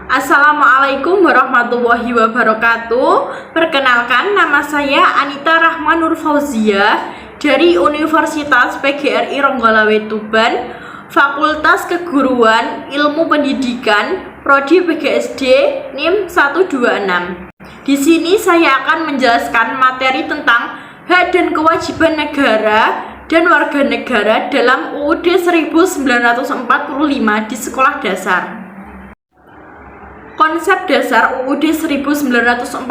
Assalamualaikum warahmatullahi wabarakatuh. Perkenalkan, nama saya Anita Rahmanur Fauziah dari Universitas PGRI Ronggolawe Tuban, Fakultas Keguruan Ilmu Pendidikan, Prodi PGSD NIM 126. Di sini saya akan menjelaskan materi tentang hak dan kewajiban negara dan warga negara dalam UUD 1945 di sekolah dasar. Konsep dasar UUD 1945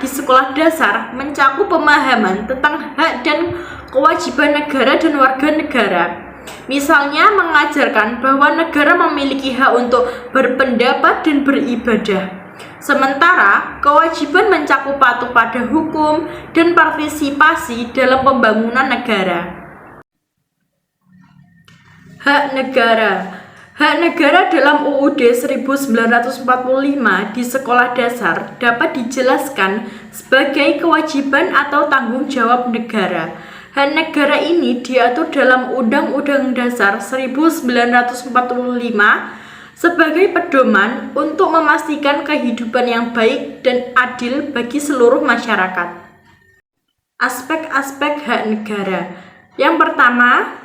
di sekolah dasar mencakup pemahaman tentang hak dan kewajiban negara dan warga negara. Misalnya mengajarkan bahwa negara memiliki hak untuk berpendapat dan beribadah. Sementara kewajiban mencakup patuh pada hukum dan partisipasi dalam pembangunan negara. Hak negara. Hak negara dalam UUD 1945 di sekolah dasar dapat dijelaskan sebagai kewajiban atau tanggung jawab negara. Hak negara ini diatur dalam Undang-Undang Dasar 1945 sebagai pedoman untuk memastikan kehidupan yang baik dan adil bagi seluruh masyarakat. Aspek-aspek hak negara. Yang pertama,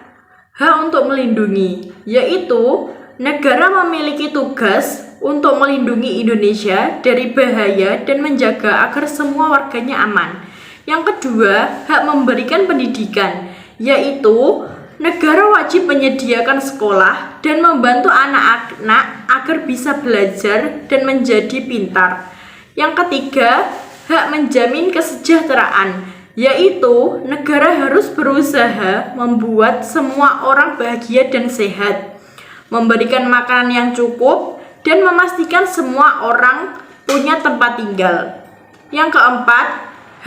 hak untuk melindungi, yaitu negara memiliki tugas untuk melindungi Indonesia dari bahaya dan menjaga agar semua warganya aman. Yang kedua, hak memberikan pendidikan, yaitu negara wajib menyediakan sekolah dan membantu anak-anak agar bisa belajar dan menjadi pintar. Yang ketiga, hak menjamin kesejahteraan, yaitu negara harus berusaha membuat semua orang bahagia dan sehat, memberikan makanan yang cukup, dan memastikan semua orang punya tempat tinggal. Yang keempat,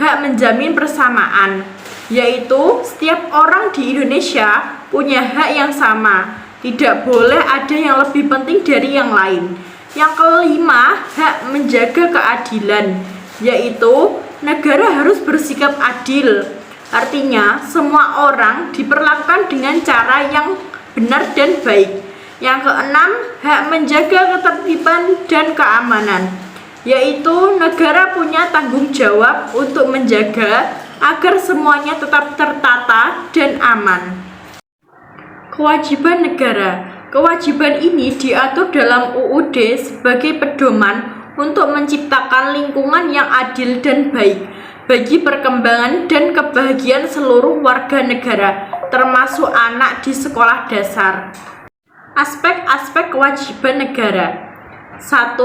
hak menjamin persamaan, yaitu setiap orang di Indonesia punya hak yang sama, tidak boleh ada yang lebih penting dari yang lain. Yang kelima, hak menjaga keadilan, yaitu negara harus bersikap adil, artinya semua orang diperlakukan dengan cara yang benar dan baik. Yang keenam, hak menjaga ketertiban dan keamanan, yaitu negara punya tanggung jawab untuk menjaga agar semuanya tetap tertata dan aman. Kewajiban negara. Kewajiban ini diatur dalam UUD sebagai pedoman untuk menciptakan lingkungan yang adil dan baik bagi perkembangan dan kebahagiaan seluruh warga negara, termasuk anak di sekolah dasar. Aspek-aspek kewajiban negara. 1.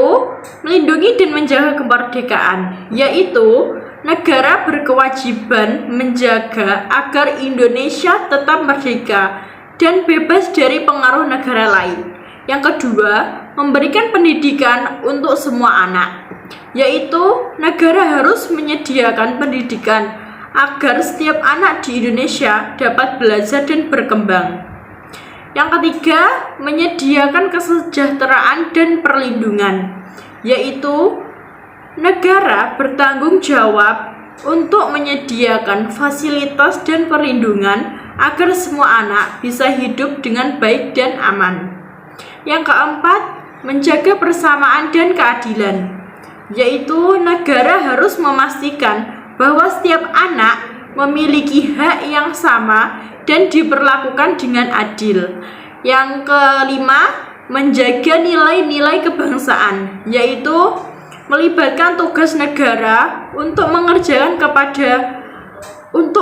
Melindungi dan menjaga kemerdekaan, yaitu negara berkewajiban menjaga agar Indonesia tetap merdeka dan bebas dari pengaruh negara lain. Yang kedua, memberikan pendidikan untuk semua anak, yaitu negara harus menyediakan pendidikan agar setiap anak di Indonesia dapat belajar dan berkembang. Yang ketiga, menyediakan kesejahteraan dan perlindungan, yaitu negara bertanggung jawab untuk menyediakan fasilitas dan perlindungan agar semua anak bisa hidup dengan baik dan aman. Yang keempat, menjaga persamaan dan keadilan, yaitu negara harus memastikan bahwa setiap anak memiliki hak yang sama dan diperlakukan dengan adil. Yang kelima, menjaga nilai-nilai kebangsaan, yaitu melibatkan tugas negara untuk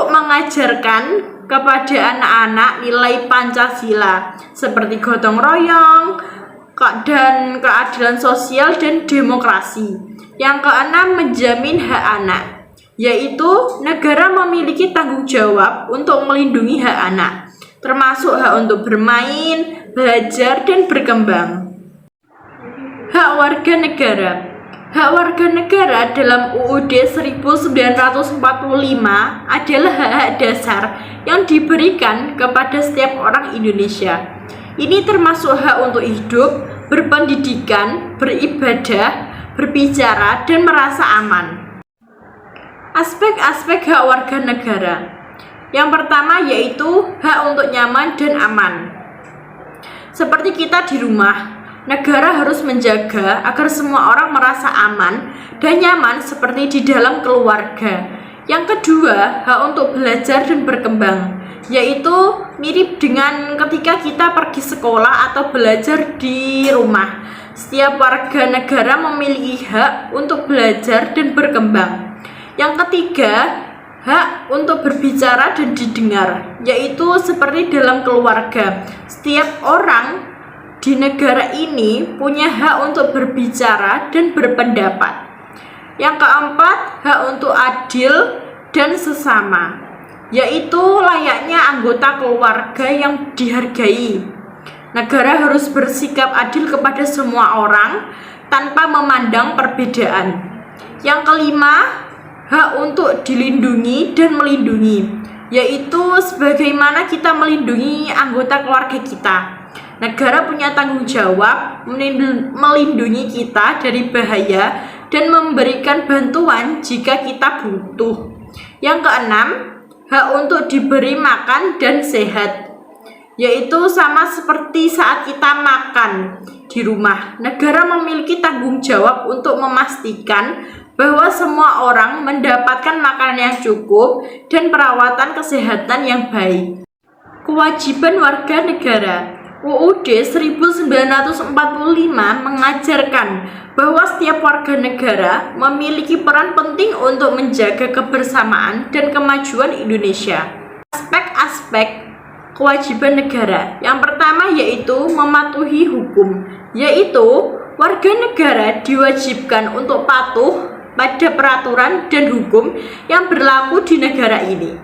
mengajarkan kepada anak-anak nilai Pancasila seperti gotong royong dan keadilan sosial dan demokrasi. Yang keenam, menjamin hak anak, yaitu negara memiliki tanggung jawab untuk melindungi hak anak, termasuk hak untuk bermain, belajar, dan berkembang. Hak warga negara. Hak warga negara dalam UUD 1945 adalah hak-hak dasar yang diberikan kepada setiap orang Indonesia. Ini termasuk hak untuk hidup, berpendidikan, beribadah, berbicara, dan merasa aman. Aspek-aspek hak warga negara. Yang pertama yaitu hak untuk nyaman dan aman. Seperti kita di rumah, negara harus menjaga agar semua orang merasa aman dan nyaman seperti di dalam keluarga. Yang kedua, hak untuk belajar dan berkembang, yaitu mirip dengan ketika kita pergi sekolah atau belajar di rumah. Setiap warga negara memiliki hak untuk belajar dan berkembang. Yang ketiga, hak untuk berbicara dan didengar, yaitu seperti dalam keluarga. Setiap orang di negara ini punya hak untuk berbicara dan berpendapat. Yang keempat, hak untuk adil dan sesama, yaitu layaknya anggota keluarga yang dihargai. Negara harus bersikap adil kepada semua orang tanpa memandang perbedaan. Yang kelima, hak untuk dilindungi dan melindungi, yaitu sebagaimana kita melindungi anggota keluarga kita. Negara punya tanggung jawab melindungi kita dari bahaya dan memberikan bantuan jika kita butuh. Yang keenam, hak untuk diberi makan dan sehat, yaitu sama seperti saat kita makan di rumah. Negara memiliki tanggung jawab untuk memastikan bahwa semua orang mendapatkan makanan yang cukup dan perawatan kesehatan yang baik. Kewajiban warga negara. UUD 1945 mengajarkan bahwa setiap warga negara memiliki peran penting untuk menjaga kebersamaan dan kemajuan Indonesia. Aspek-aspek kewajiban negara. Yang pertama yaitu mematuhi hukum, yaitu warga negara diwajibkan untuk patuh pada peraturan dan hukum yang berlaku di negara ini.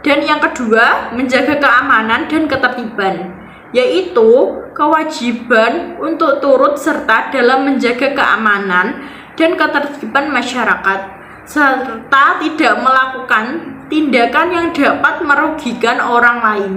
Dan yang kedua, menjaga keamanan dan ketertiban, yaitu kewajiban untuk turut serta dalam menjaga keamanan dan ketertiban masyarakat, serta tidak melakukan tindakan yang dapat merugikan orang lain.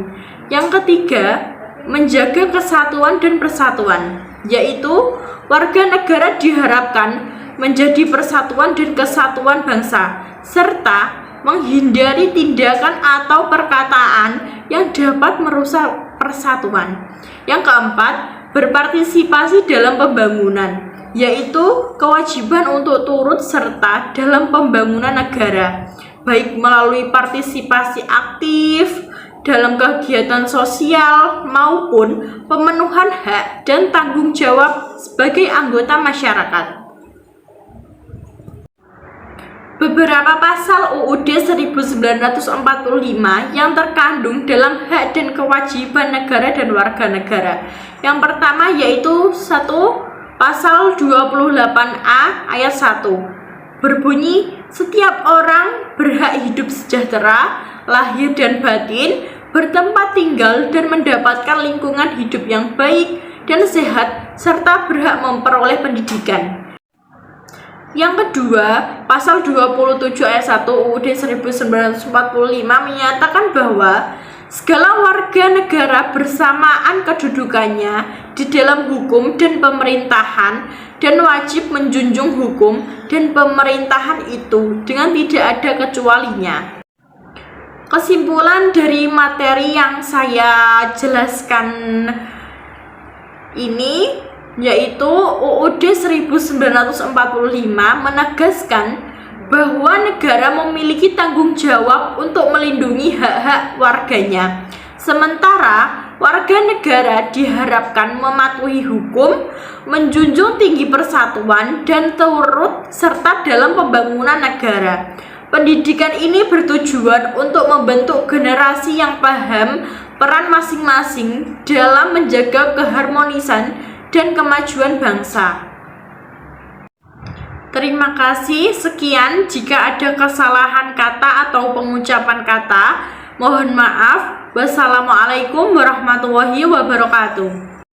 Yang ketiga, menjaga kesatuan dan persatuan, yaitu warga negara diharapkan menjadi persatuan dan kesatuan bangsa, serta menghindari tindakan atau perkataan yang dapat merusak persatuan. Yang keempat, berpartisipasi dalam pembangunan, yaitu kewajiban untuk turut serta dalam pembangunan negara, baik melalui partisipasi aktif dalam kegiatan sosial maupun pemenuhan hak dan tanggung jawab sebagai anggota masyarakat. Beberapa pasal UUD 1945 yang terkandung dalam hak dan kewajiban negara dan warga negara. Yang pertama yaitu 1. Pasal 28A ayat 1 berbunyi, setiap orang berhak hidup sejahtera, lahir dan batin, bertempat tinggal dan mendapatkan lingkungan hidup yang baik dan sehat, serta berhak memperoleh pendidikan. Yang kedua, pasal 27 ayat 1 UUD 1945 menyatakan bahwa segala warga negara bersamaan kedudukannya di dalam hukum dan pemerintahan dan wajib menjunjung hukum dan pemerintahan itu dengan tidak ada kecualinya. Kesimpulan dari materi yang saya jelaskan ini yaitu UUD 1945 menegaskan bahwa negara memiliki tanggung jawab untuk melindungi hak-hak warganya. Sementara warga negara diharapkan mematuhi hukum, menjunjung tinggi persatuan, dan turut serta dalam pembangunan negara. Pendidikan ini bertujuan untuk membentuk generasi yang paham peran masing-masing dalam menjaga keharmonisan dan kemajuan bangsa. Terima kasih. Sekian, jika ada kesalahan kata atau pengucapan kata, mohon maaf. Wassalamualaikum warahmatullahi wabarakatuh.